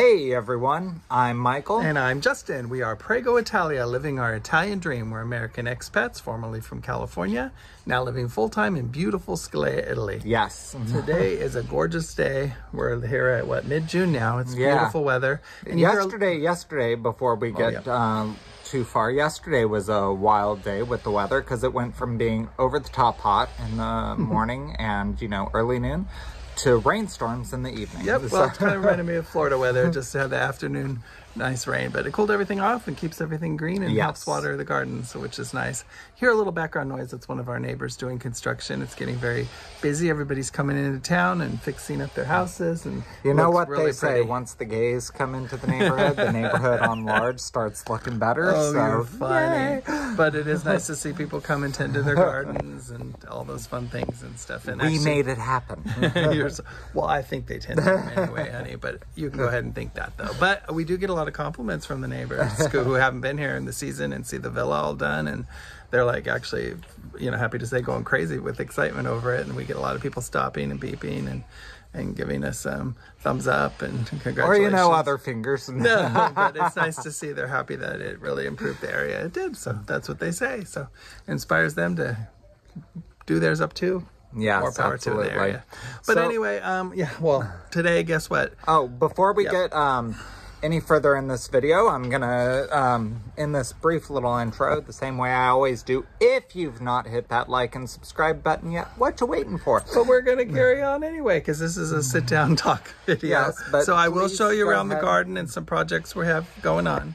Hey everyone, I'm Michael. And I'm Justin. We are Prego Italia, living our Italian dream. We're American expats, formerly from California, now living full-time in beautiful Scalea, Italy. Yes. Today is a gorgeous day. We're here at, mid-June now. It's beautiful weather. And yesterday, before we get too far, yesterday was a wild day with the weather because it went from being over-the-top hot in the morning and, early noon to rainstorms in the evening. Yep, well, it kind of reminded me of Florida weather, just to have the afternoon nice rain, but it cooled everything off and keeps everything green and helps water the gardens, which is nice. Hear a little background noise. It's one of our neighbors doing construction. It's getting very busy. Everybody's coming into town and fixing up their houses, and you know what really they say, once the gays come into the neighborhood on large starts looking better. Oh, so you're funny. But it is nice to see people come and tend to their gardens and all those fun things and stuff. And we made it happen. Well, I think they tend to anyway, honey, but you can go ahead and think that though. But we do get a lot of compliments from the neighbors who haven't been here in the season and see the villa all done, and they're like actually happy to say going crazy with excitement over it. And we get a lot of people stopping and beeping and giving us thumbs up and congratulations. Or other fingers. No, but it's nice to see they're happy that it really improved the area. It did, so that's what they say. So it inspires them to do theirs up too. Yeah, more power absolutely. to the area. But anyway, well, today, guess what? Oh, before we get any further in this video, I'm gonna in this brief little intro, the same way I always do. If you've not hit that like and subscribe button yet, what you waiting for? But we're gonna carry on anyway, because this is a sit down talk video. Yes, but so I will show you around the garden and some projects we have going on.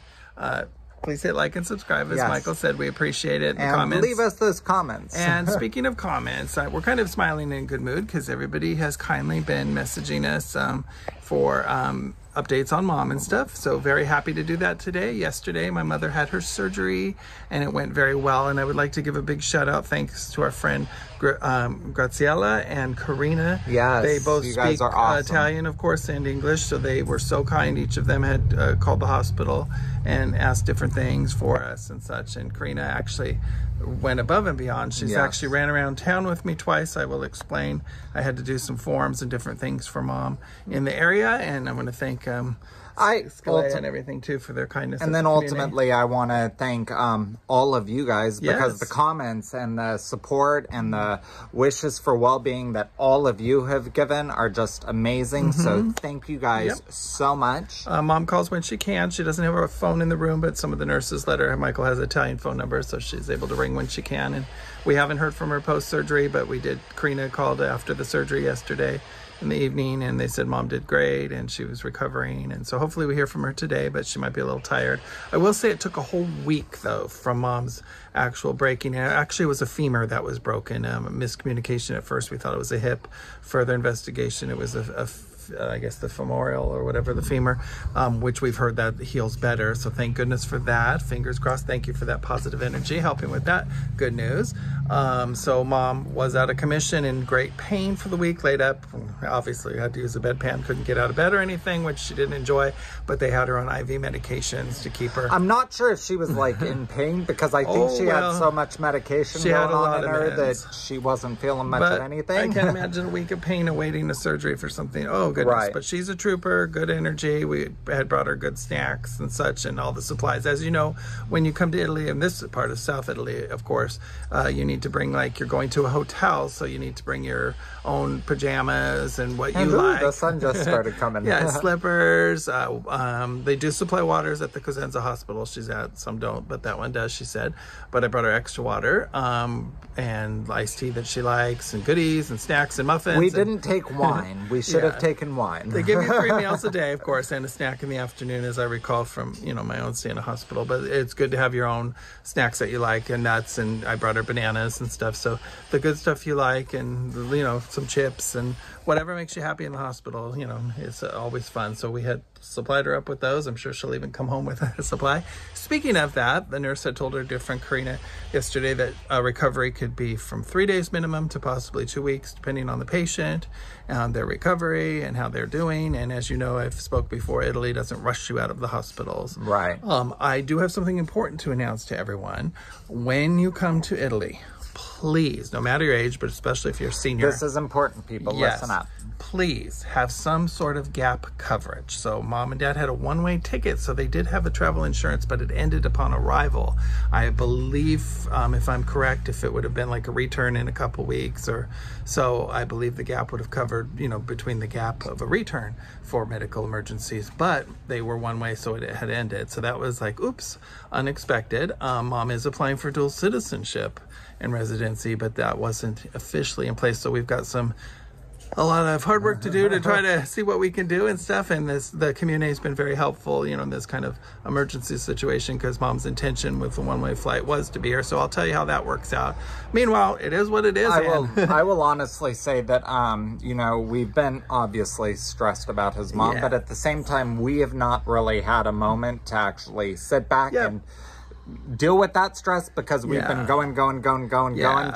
Please hit like and subscribe. As Michael said, we appreciate it. And comments. Leave us those comments. And speaking of comments, we're kind of smiling in good mood because everybody has kindly been messaging us for updates on mom and stuff. So very happy to do that today. Yesterday, my mother had her surgery and it went very well. And I would like to give a big shout out thanks to our friend Graziella and Karina. Yes, they both speak awesome. Italian, of course, and English. So they were so kind. Each of them had called the hospital and asked different things for us and such. And Karina actually went above and beyond. She's actually ran around town with me twice. I will explain. I had to do some forms and different things for mom in the area, and I'm going to thank Scalea and everything too for their kindness. And then ultimately I want to thank all of you guys, because the comments and the support and the wishes for well-being that all of you have given are just amazing. So thank you guys so much. Mom calls when she can. She doesn't have her phone in the room, but some of the nurses let her. Michael has an Italian phone number, so she's able to ring when she can. And we haven't heard from her post-surgery, but we did. Karina called after the surgery yesterday in the evening, and they said mom did great and she was recovering, and so hopefully we hear from her today, but she might be a little tired. I will say it took a whole week though from mom's actual breaking. And actually it was a femur that was broken. Miscommunication at first. We thought it was a hip. Further investigation, it was I guess the femoral or whatever, the femur, which we've heard that heals better. So thank goodness for that. Fingers crossed. Thank you for that positive energy helping with that good news. So mom was out of commission in great pain for the week, laid up. Obviously had to use a bedpan, couldn't get out of bed or anything, which she didn't enjoy, but they had her on IV medications to keep her. I'm not sure if she was like in pain, because I think she had so much medication going on in her that she wasn't feeling much of anything. I can't imagine a week of pain awaiting a surgery for something. Oh goodness. But she's a trooper, good energy. We had brought her good snacks and such and all the supplies. As you know, when you come to Italy, and this part of South Italy, of course, you need to bring, like, you're going to a hotel, so you need to bring your own pajamas and what you like. The sun just started coming. Slippers. They do supply waters at the Cosenza hospital she's at. Some don't, but that one does, she said. But I brought her extra water and iced tea that she likes, and goodies and snacks and muffins. We didn't take wine. We should have taken wine. They give you 3 meals a day, of course, and a snack in the afternoon, as I recall from, my own stay in a hospital. But it's good to have your own snacks that you like, and nuts, and I brought her bananas and stuff. So the good stuff you like, and, some chips and whatever makes you happy in the hospital, it's always fun. So we had supplied her up with those. I'm sure she'll even come home with a supply. Speaking of that, the nurse had told her dear friend Karina yesterday that recovery could be from 3 days minimum to possibly 2 weeks, depending on the patient and their recovery and how they're doing. And as you know, I've spoke before, Italy doesn't rush you out of the hospitals. Right. I do have something important to announce to everyone. When you come to Italy, please, no matter your age, but especially if you're a senior. This is important, people. Listen up. please have some sort of gap coverage. So mom and dad had a one-way ticket, so they did have a travel insurance, but it ended upon arrival. I believe, if I'm correct, if it would have been like a return in a couple weeks or so, I believe the gap would have covered, you know, between the gap of a return for medical emergencies, but they were one way, so it had ended. So that was like, oops, unexpected. Mom is applying for dual citizenship and residency, but that wasn't officially in place. So we've got a lot of hard work to do to try to see what we can do and stuff. And the community has been very helpful, you know, in this kind of emergency situation, because mom's intention with the one-way flight was to be here. So I'll tell you how that works out. Meanwhile, it is what it is. I will honestly say that, you know, we've been obviously stressed about his mom, but at the same time, we have not really had a moment to actually sit back and deal with that stress, because we've been going,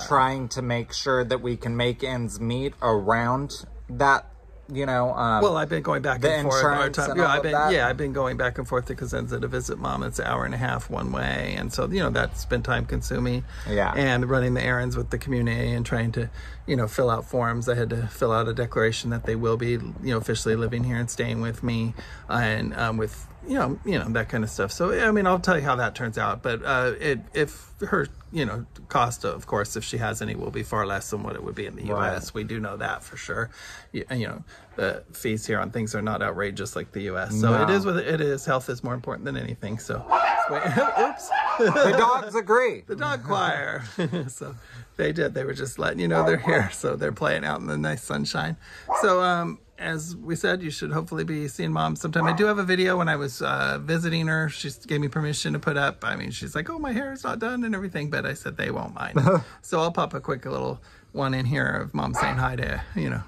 trying to make sure that we can make ends meet around that, you know. Well, I've been going back and forth. I've been going back and forth to Cosenza to visit mom. It's an hour and a half one way, and so, you know, that's been time consuming. And running the errands with the community and trying to, you know, fill out forms. I had to fill out a declaration that they will be, you know, officially living here and staying with me, and with you know, that kind of stuff. So, I mean, I'll tell you how that turns out. But if her, you know, cost, of course, if she has any, will be far less than what it would be in the U.S. We do know that for sure. You know, the fees here on things are not outrageous like the U.S. So it is what it is. Health is more important than anything. So, oops. The dogs agree. The dog choir. So they did. They were just letting you know they're here. So they're playing out in the nice sunshine. So, as we said, you should hopefully be seeing mom sometime. I do have a video when I was visiting her. She gave me permission to put up. I mean, she's like, oh, my hair is not done and everything, but I said they won't mind. So I'll pop a quick little one in here of mom saying hi to, you know,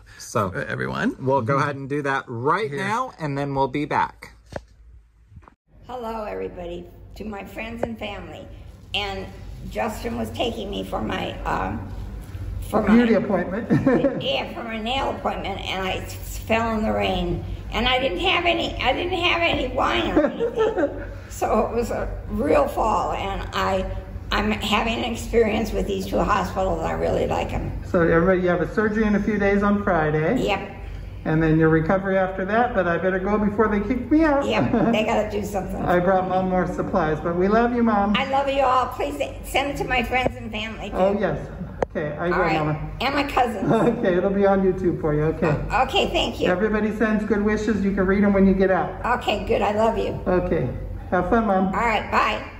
everyone. We'll go ahead and do that right now, and then we'll be back. Hello, everybody, to my friends and family. And Justin was taking me for my beauty appointment. For my nail appointment, and I fell in the rain, and I didn't have any wine or anything. So it was a real fall, and I'm having an experience with these two hospitals. I really like them. So everybody, you have a surgery in a few days on Friday. Yep. And then your recovery after that, but I better go before they kick me out. Yep, they gotta do something. I brought mom more supplies, but we love you, Mom. I love you all. Please send it to my friends and family, too. Oh, yes. Okay, I will, Mama. And my cousins. Okay, it'll be on YouTube for you, okay. Okay, thank you. Everybody sends good wishes. You can read them when you get out. Okay, good. I love you. Okay. Have fun, Mom. All right, bye.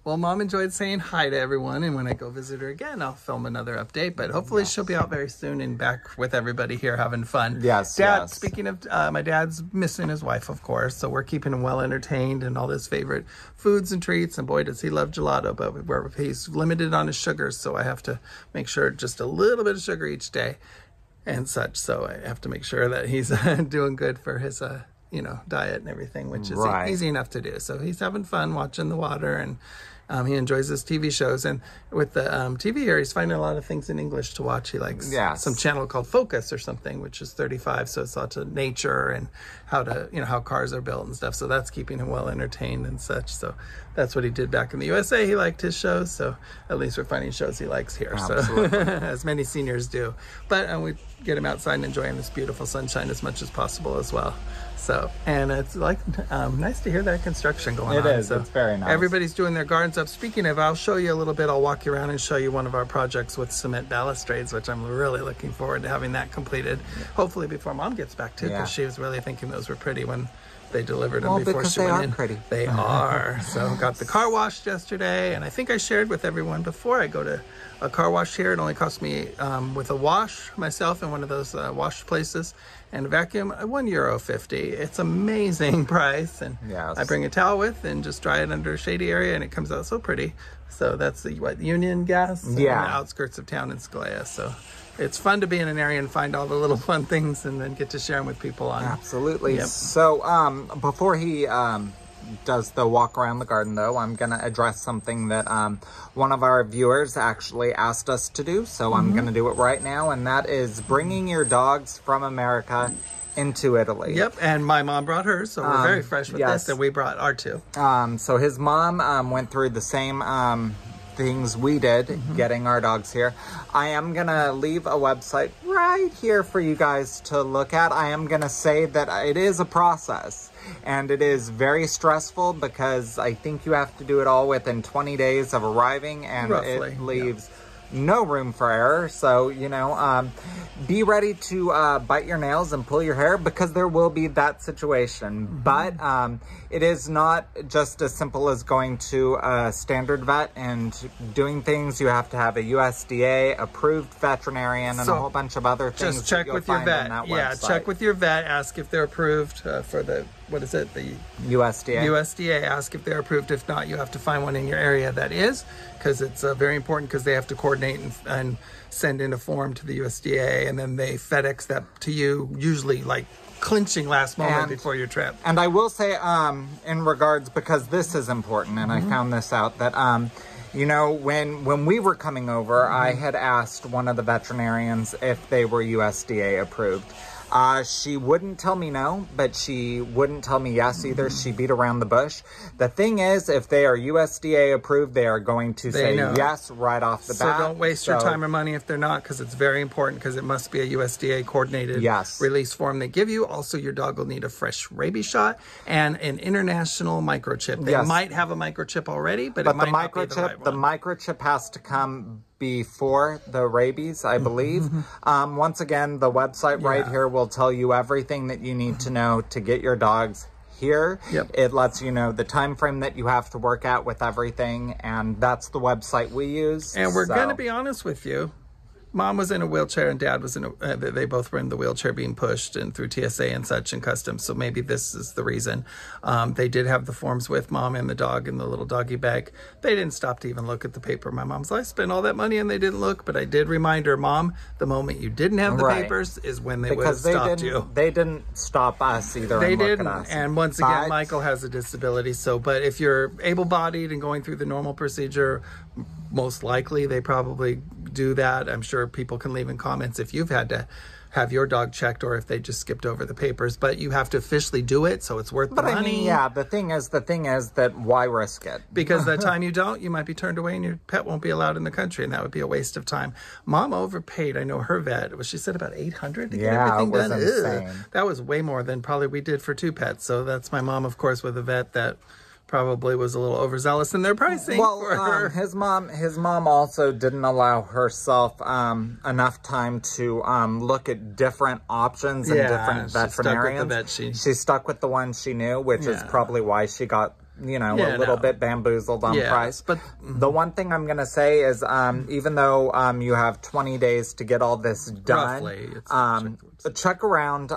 Well, Mom enjoyed saying hi to everyone, and when I go visit her again, I'll film another update, but hopefully she'll be out very soon and back with everybody here having fun. Yes, Dad, speaking of, my dad's missing his wife, of course, so we're keeping him well entertained and all his favorite foods and treats, and boy, does he love gelato, but he's limited on his sugars, so I have to make sure just a little bit of sugar each day and such, so I have to make sure that he's doing good for his, you know, diet and everything, which is easy enough to do. So he's having fun watching the water, and he enjoys his TV shows, and with the TV here, he's finding a lot of things in English to watch. He likes some channel called Focus or something, which is 35, so it's lots of nature and how to, you know, how cars are built and stuff. So that's keeping him well entertained and such. So that's what he did back in the USA. He liked his shows, so at least we're finding shows he likes here. Absolutely. So as many seniors do. But we get him outside and enjoying this beautiful sunshine as much as possible as well. So, and it's like nice to hear that construction going on. It is. So it's very nice. Everybody's doing their gardens up. Speaking of, I'll show you a little bit. I'll walk you around and show you one of our projects with cement balustrades, which I'm really looking forward to having that completed. Hopefully before Mom gets back too, because she was really thinking those were pretty when they delivered them before she went in. Pretty. They are. So got the car washed yesterday, and I think I shared with everyone before I go to a car wash here. It only cost me with a wash myself in one of those wash places and a vacuum €1.50. It's amazing price, and I bring a towel with and just dry it under a shady area, and it comes out so pretty. So that's the Union Gas on the outskirts of town in Scalea. So it's fun to be in an area and find all the little fun things and then get to share them with people on. Absolutely. So before he does the walk around the garden, though, I'm going to address something that one of our viewers actually asked us to do. So I'm going to do it right now, and that is bringing your dogs from America into Italy. Yep, and my mom brought hers, so we're very fresh with this, and we brought our two. So his mom went through the same things we did getting our dogs here. I am gonna leave a website right here for you guys to look at. I am gonna say that it is a process and it is very stressful because I think you have to do it all within 20 days of arriving, and roughly, it leaves no room for error. So, you know, be ready to bite your nails and pull your hair, because there will be that situation. But it is not just as simple as going to a standard vet and doing things. You have to have a USDA approved veterinarian and a whole bunch of other things. Just check with your vet. Yeah, check with your vet. Ask if they're approved for the, what is it? The USDA. USDA. Ask if they're approved. If not, you have to find one in your area that is, because it's very important, because they have to coordinate and send in a form to the USDA, and then they FedEx that to you, usually like clinching last moment before your trip. And I will say, in regards, because this is important, and I found this out, that you know, when we were coming over, I had asked one of the veterinarians if they were USDA approved. She wouldn't tell me no, but she wouldn't tell me yes either. She beat around the bush. The thing is, if they are USDA approved, they are going to say yes right off the bat. So don't waste your time or money if they're not, because it's very important, because it must be a USDA coordinated release form they give you. Also, your dog will need a fresh rabies shot and an international microchip. They might have a microchip already, but it might not be the right one. The microchip has to come before the rabies, I believe. Once again, the website right here will tell you everything that you need to know to get your dogs here. It lets you know the time frame that you have to work at with everything, and that's the website we use. And we're going to be honest with you. Mom was in a wheelchair and Dad was in a, they both were in the wheelchair being pushed and through TSA and such and customs. So maybe this is the reason. They did have the forms with Mom and the dog in the little doggy bag. They didn't stop to even look at the paper. My mom's like, I spent all that money and they didn't look, but I did remind her, Mom, the moment you didn't have the papers is when they would have stopped you. They didn't stop us either. They didn't. And once again, Michael has a disability. So, but if you're able-bodied and going through the normal procedure, most likely they probably do that. I'm sure people can leave in comments if you've had to have your dog checked or if they just skipped over the papers, but you have to officially do it, so it's worth the money. I mean, yeah, the thing is that why risk it? Because the time you don't, you might be turned away and your pet won't be allowed in the country, and that would be a waste of time. Mom overpaid. I know her vet, she said about $800 to get everything done. Insane. That was way more than probably we did for 2 pets. So that's my mom, of course, with a vet that probably was a little overzealous in their pricing for her. His mom also didn't allow herself enough time to look at different options and different veterinarians. She stuck with the one she knew, which is probably why she got, you know, a little bit bamboozled on price. But the one thing I'm going to say is, even though you have 20 days to get all this done, roughly, check around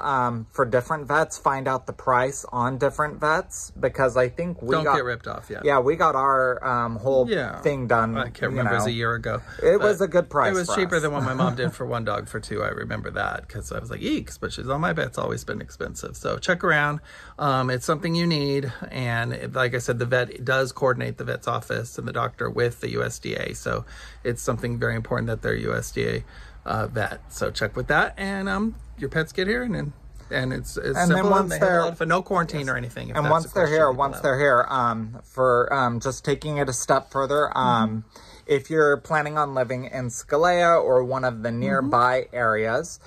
for different vets, find out the price on different vets, because I think we get ripped off yet. Yeah, we got our whole thing done. I can't remember, it was a year ago. It was a good price. It was cheaper than what my mom did for 1 dog for 2. I remember that, because I was like, eeks, but she's on my vet's always been expensive. So check around. It's something you need, and like I said, the vet does coordinate the vet's office and the doctor with the USDA. So it's something very important that they're USDA vet. So check with that, and your pets get here, and it's simple. Then once they're no quarantine or anything. And once they're here, for just taking it a step further, if you're planning on living in Scalea or one of the nearby areas,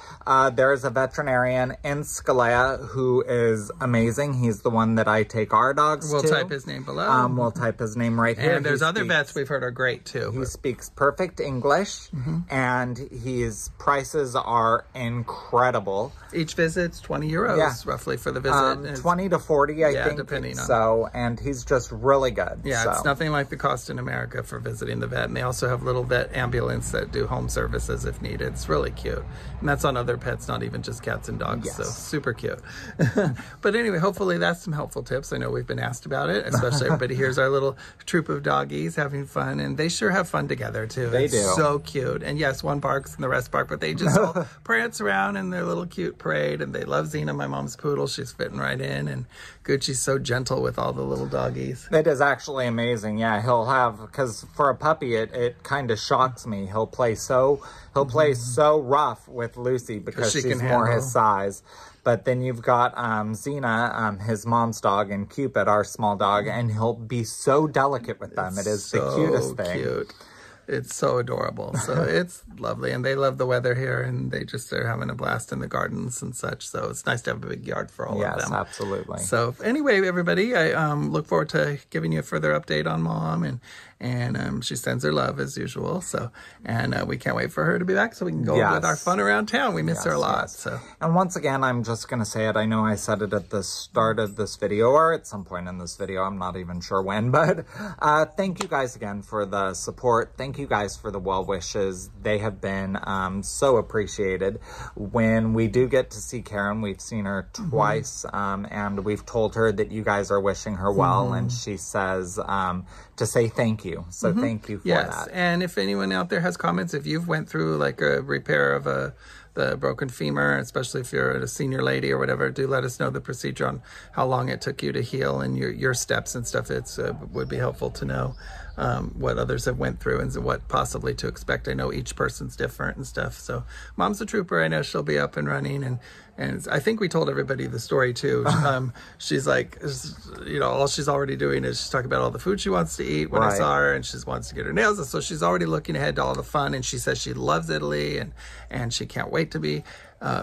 there's a veterinarian in Scalea who is amazing. He's the one that I take our dogs to. We'll type his name below. We'll type his name right here. And there's other vets we've heard are great too. He speaks perfect English, and his prices are incredible. Each visit's 20 euros roughly for the visit. 20 to 40, I think. Depending on. So, and he's just really good. Yeah, it's nothing like the cost in America for visiting the vet. And they also have little vet ambulance that do home services if needed. It's really cute. And that's on other pets, not even just cats and dogs. So super cute. But anyway, hopefully that's some helpful tips. I know we've been asked about it, especially everybody here's our little troop of doggies having fun, and they sure have fun together too. They do. So cute. And yes, one barks and the rest bark, but they just all prance around in their little cute parade, and they love Xena, my mom's poodle. She's fitting right in, and Gucci's so gentle with all the little doggies. It is actually amazing. Yeah, he'll have, because for a puppy, it kind of shocks me. He'll play so rough with Lucy because she's more his size. But then you've got Xena, his mom's dog, and Cupid, our small dog, and he'll be so delicate with them. It is the cutest thing. Cute. It's so adorable. So it's lovely. And they love the weather here, and they just are having a blast in the gardens and such. So it's nice to have a big yard for all of them. Yes, absolutely. So anyway, everybody, I look forward to giving you a further update on Mom. And she sends her love as usual. So, and we can't wait for her to be back so we can go with our fun around town. We miss her a lot. So, and once again, I'm just going to say it. I know I said it at the start of this video or at some point in this video. I'm not even sure when, but thank you guys again for the support. Thank you guys for the well wishes. They have been so appreciated. When we do get to see Karen, we've seen her twice, and we've told her that you guys are wishing her well, and she says to say thank you. So thank you for that. And if anyone out there has comments, if you've went through like a repair of the broken femur, especially if you're a senior lady or whatever, do let us know the procedure on how long it took you to heal and your steps and stuff. It's would be helpful to know what others have went through and what possibly to expect. I know each person's different and stuff. So Mom's a trooper. I know she'll be up and running, and I think we told everybody the story too. She's like, you know, all she's already doing is she's talking about all the food she wants to eat when I saw her, and she wants to get her nails. So she's already looking ahead to all the fun, and she says she loves Italy and she can't wait to be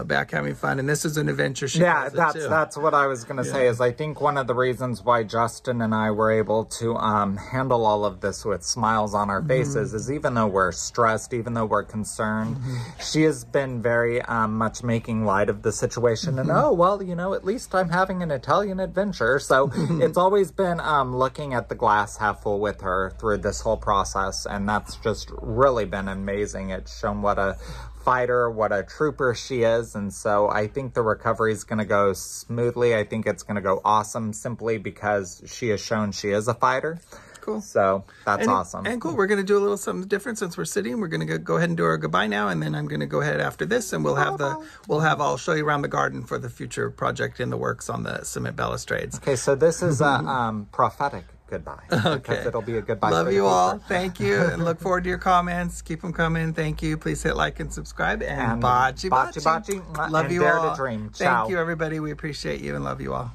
back having fun. And this is an adventure. That's what I was going to say is I think one of the reasons why Justin and I were able to handle all of this with smiles on our faces is even though we're stressed, even though we're concerned, she has been very much making light of the situation. And oh, well, you know, at least I'm having an Italian adventure. So it's always been looking at the glass half full with her through this whole process. And that's just really been amazing. It's shown what a fighter, what a trooper she is. And so I think the recovery is going to go smoothly. I think it's going to go awesome simply because she has shown she is a fighter. Cool. So that's awesome. And cool. We're going to do a little something different since we're sitting. We're going to go ahead and do our goodbye now, and then I'm going to go ahead after this, and I'll show you around the garden for the future project in the works on the cement balustrades. Okay, so this is a prophetic goodbye. Okay. It'll be a goodbye. Love you all. Thank you, and look forward to your comments. Keep them coming. Thank you. Please hit like and subscribe. And Baci Baci. Baci. Love you all. To dream. Thank you, everybody. We appreciate you and love you all.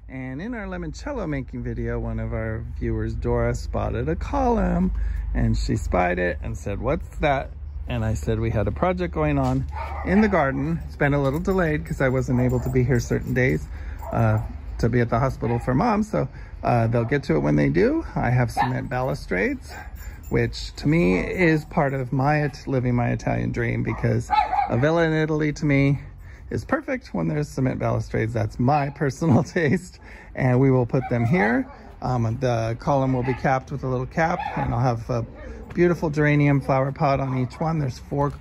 And in our limoncello making video, one of our viewers, Dora, spotted a column, and she spied it and said, "What's that?" And I said we had a project going on in the garden. It's been a little delayed because I wasn't able to be here certain days to be at the hospital for Mom. So they'll get to it when they do. I have cement balustrades, which to me is part of my living my Italian dream, because a villa in Italy to me is perfect when there's cement balustrades. That's my personal taste, and we will put them here. The column will be capped with a little cap, and I'll have a beautiful geranium flower pot on each one. There's 4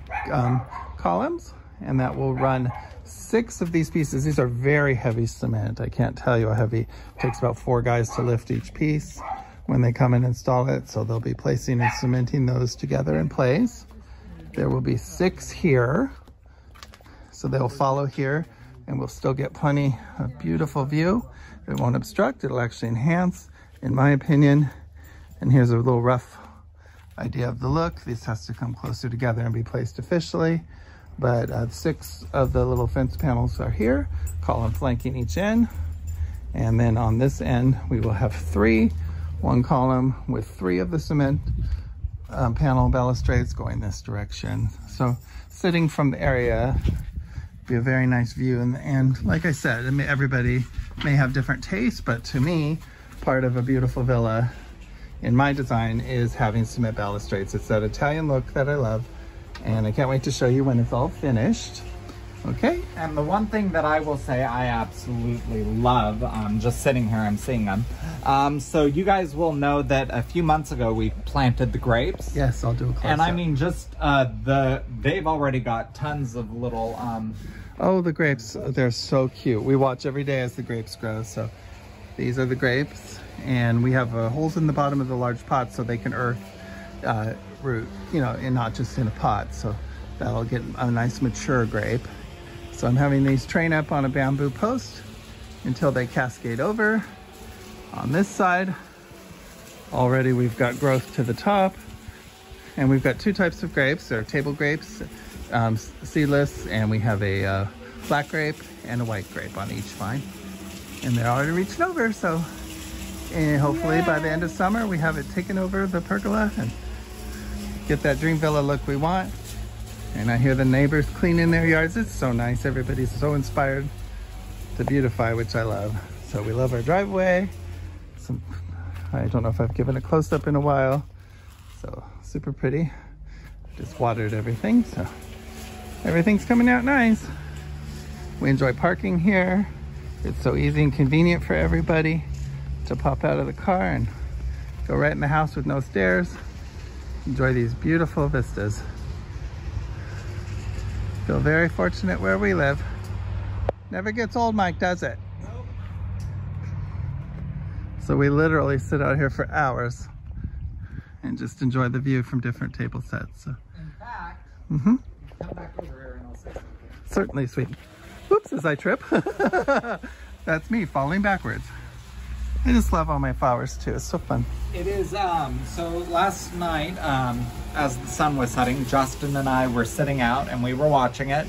columns, and that will run 6 of these pieces. These are very heavy cement. I can't tell you how heavy. It takes about 4 guys to lift each piece when they come and install it. So they'll be placing and cementing those together in place. There will be 6 here. So they'll follow here, and we'll still get plenty of beautiful view. It won't obstruct, it'll actually enhance, in my opinion. And here's a little rough idea of the look. This has to come closer together and be placed officially. But 6 of the little fence panels are here, column flanking each end. And then on this end, we will have 3, 1 column with 3 of the cement panel balustrades going this direction. So sitting from the area, be a very nice view. And like I said, I mean, everybody may have different tastes, but to me, part of a beautiful villa in my design is having cement balustrades. It's that Italian look that I love, and I can't wait to show you when it's all finished. Okay. And the one thing that I will say I absolutely love, just sitting here, I'm seeing them. So you guys will know that a few months ago we planted the grapes. Yes, I'll do a close-up. And I mean, just they've already got tons of little. Oh, the grapes, they're so cute. We watch every day as the grapes grow. So these are the grapes, and we have holes in the bottom of the large pot so they can root, you know, and not just in a pot. So that'll get a nice mature grape. So I'm having these train up on a bamboo post until they cascade over. On this side, already we've got growth to the top. And we've got 2 types of grapes. There are table grapes, seedless, and we have a black grape and a white grape on each vine. And they're already reaching over, so hopefully by the end of summer we have it taken over the pergola and get that dream villa look we want. And I hear the neighbors cleaning their yards. It's so nice. Everybody's so inspired to beautify, which I love. So we love our driveway. I don't know if I've given a close-up in a while. So super pretty. Just watered everything, so everything's coming out nice. We enjoy parking here. It's so easy and convenient for everybody to pop out of the car and go right in the house with no stairs. Enjoy these beautiful vistas. Feel very fortunate where we live. Never gets old, Mike, does it? Nope. So we literally sit out here for hours and just enjoy the view from different table sets. So. In fact, come back over here and I'll say something. Certainly, sweet. Oops, as I trip. That's me falling backwards. I just love all my flowers too. It's so fun. It is, so last night, as the sun was setting, Justin and I were sitting out and we were watching it.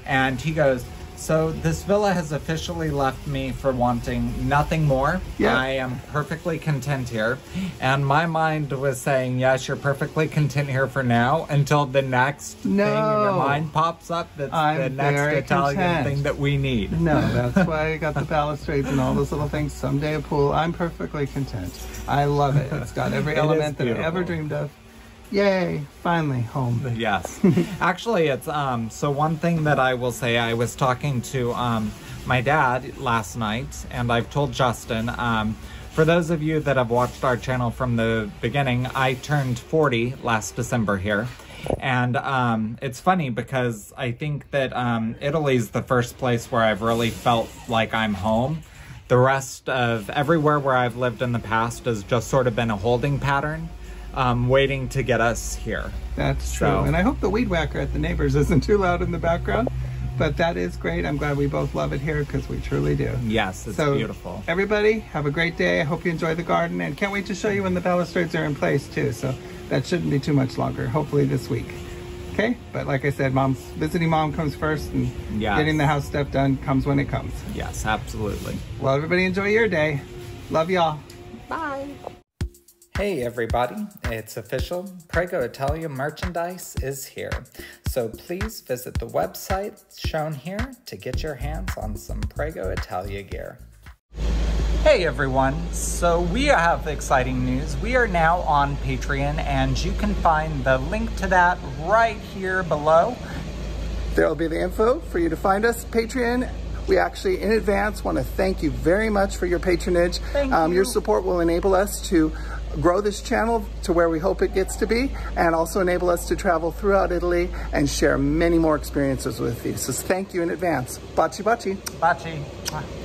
And he goes, so this villa has officially left me for wanting nothing more. Yeah. I am perfectly content here. And my mind was saying, yes, you're perfectly content here for now until the next thing in your mind pops up that's the next Italian thing that we need. No, that's why I got the balustrades and all those little things. Someday a pool. I'm perfectly content. I love it. It's got every element that I ever dreamed of. Yay, finally home. Yes. Actually, it's so one thing that I will say, I was talking to my dad last night, and I've told Justin, for those of you that have watched our channel from the beginning, I turned 40 last December here. And it's funny because I think that Italy's the first place where I've really felt like I'm home. The rest of everywhere where I've lived in the past has just sort of been a holding pattern. Waiting to get us here. That's true. And I hope the weed whacker at the neighbors isn't too loud in the background, but that is great. I'm glad we both love it here because we truly do. Yes, it's beautiful. Everybody, have a great day. I hope you enjoy the garden and can't wait to show you when the balustrades are in place too. So that shouldn't be too much longer, hopefully this week. Okay, but like I said, visiting mom comes first and getting the house stuff done comes when it comes. Yes, absolutely. Well, everybody enjoy your day. Love y'all. Bye. Hey everybody, it's official. Prego Italia merchandise is here. So please visit the website shown here to get your hands on some Prego Italia gear. Hey everyone, so we have exciting news. We are now on Patreon and you can find the link to that right here below. There'll be the info for you to find us, Patreon. We actually, in advance, want to thank you very much for your patronage. Thank you. Your support will enable us to grow this channel to where we hope it gets to be, and also enable us to travel throughout Italy and share many more experiences with you. So thank you in advance. Baci Baci. Baci.